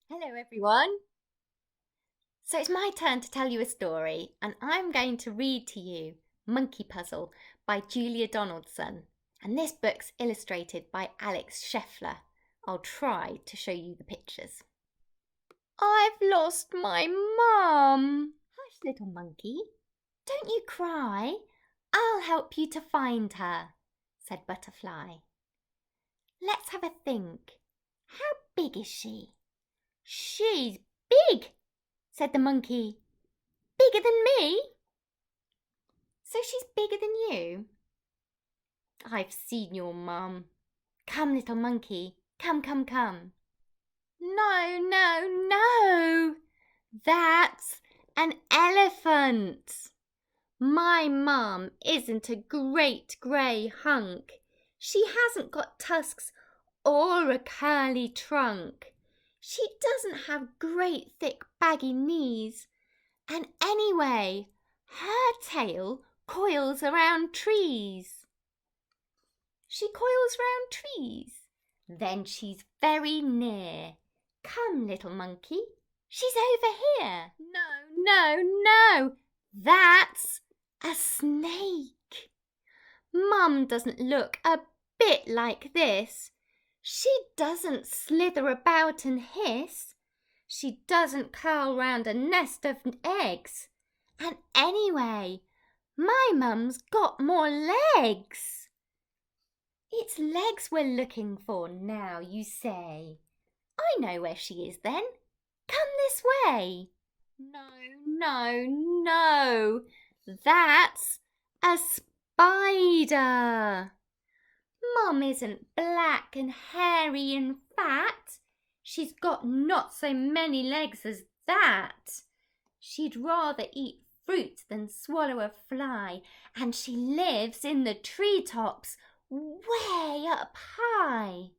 Hello everyone. So it's my turn to tell you a story and I'm going to read to you Monkey Puzzle by Julia Donaldson. And this book's illustrated by Alex Scheffler. I'll try to show you the pictures. I've lost my mum. Hush, little monkey. Don't you cry. I'll help you to find her, said Butterfly. Let's have a think. How big is she? She's big, said the monkey. Bigger than me? So she's bigger than you? I've seen your mum. Come, little monkey. Come, come, come. No, no, no. That's an elephant. My mum isn't a great grey hunk. She hasn't got tusks or a curly trunk. She doesn't have great thick baggy knees. And anyway, her tail coils around trees. She coils round trees. Then she's very near. Come, little monkey, she's over here. No, no, no, that's a snake. Mum doesn't look a bit like this. She doesn't slither about and hiss. She doesn't curl round a nest of eggs. And anyway, my mum's got more legs. It's legs we're looking for now, you say. I know where she is then. Come this way. No, no, no. That's a spider. Mum isn't black and hairy and fat. She's got not so many legs as that. She'd rather eat fruit than swallow a fly, and she lives in the treetops way up high.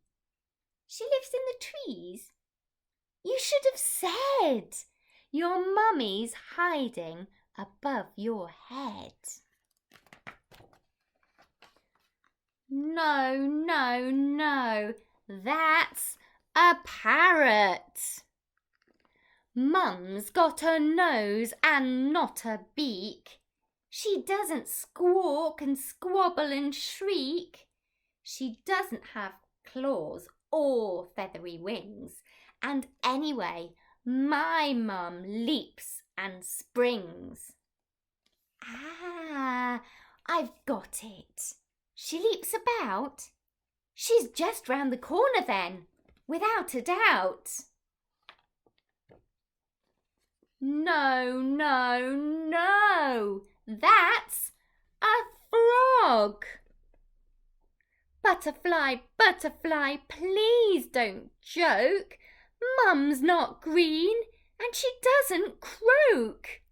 She lives in the trees? You should have said. Your mummy's hiding above your head. No, no, no, that's a parrot. Mum's got a nose and not a beak. She doesn't squawk and squabble and shriek. She doesn't have claws or feathery wings. And anyway, my mum leaps and springs. Ah, I've got it. She leaps about. She's just round the corner then, without a doubt. No, no, no, that's a frog. Butterfly, butterfly, please don't joke. Mum's not green and she doesn't croak.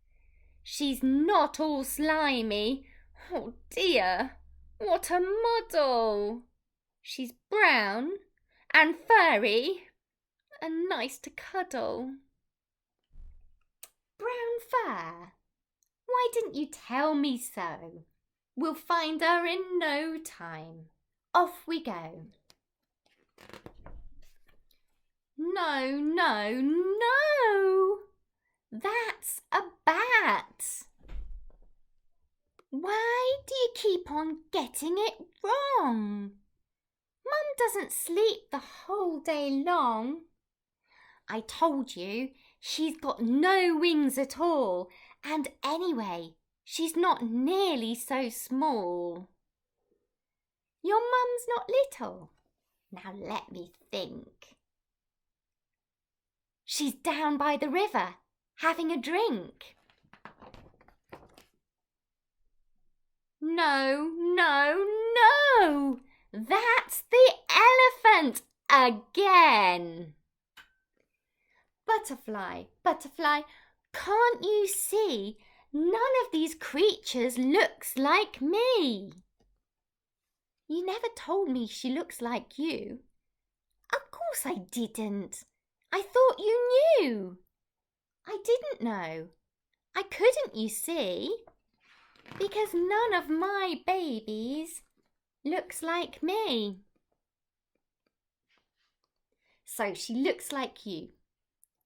She's not all slimy. Oh dear, what a muddle. She's brown and furry and nice to cuddle. Brown fur? Why didn't you tell me so? We'll find her in no time. Off we go. No, no, no! That's a bat. Why do you keep on getting it wrong? Mum doesn't sleep the whole day long. I told you she's got no wings at all, and anyway, she's not nearly so small. Your mum's not little. Now let me think. She's down by the river, having a drink. No, no, no! That's the elephant again! Butterfly, butterfly, can't you see? None of these creatures looks like me. You never told me she looks like you. Of course I didn't. I thought you knew. I didn't know. I couldn't, you see, because none of my babies looks like me. So she looks like you.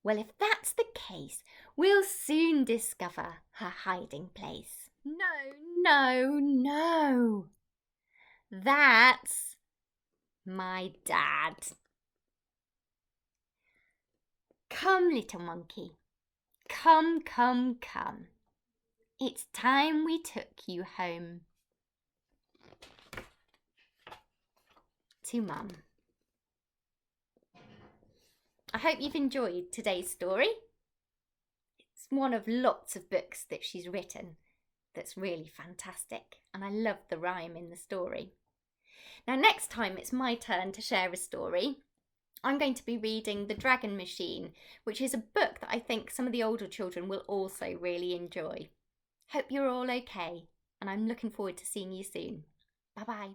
Well, if that's the case, we'll soon discover her hiding place. No, no, no. That's my dad. Come, little monkey. Come, come, come. It's time we took you home to Mum. I hope you've enjoyed today's story. It's one of lots of books that she's written that's really fantastic, and I love the rhyme in the story. Now next time it's my turn to share a story. I'm going to be reading The Dragon Machine, which is a book that I think some of the older children will also really enjoy. Hope you're all okay, and I'm looking forward to seeing you soon. Bye bye.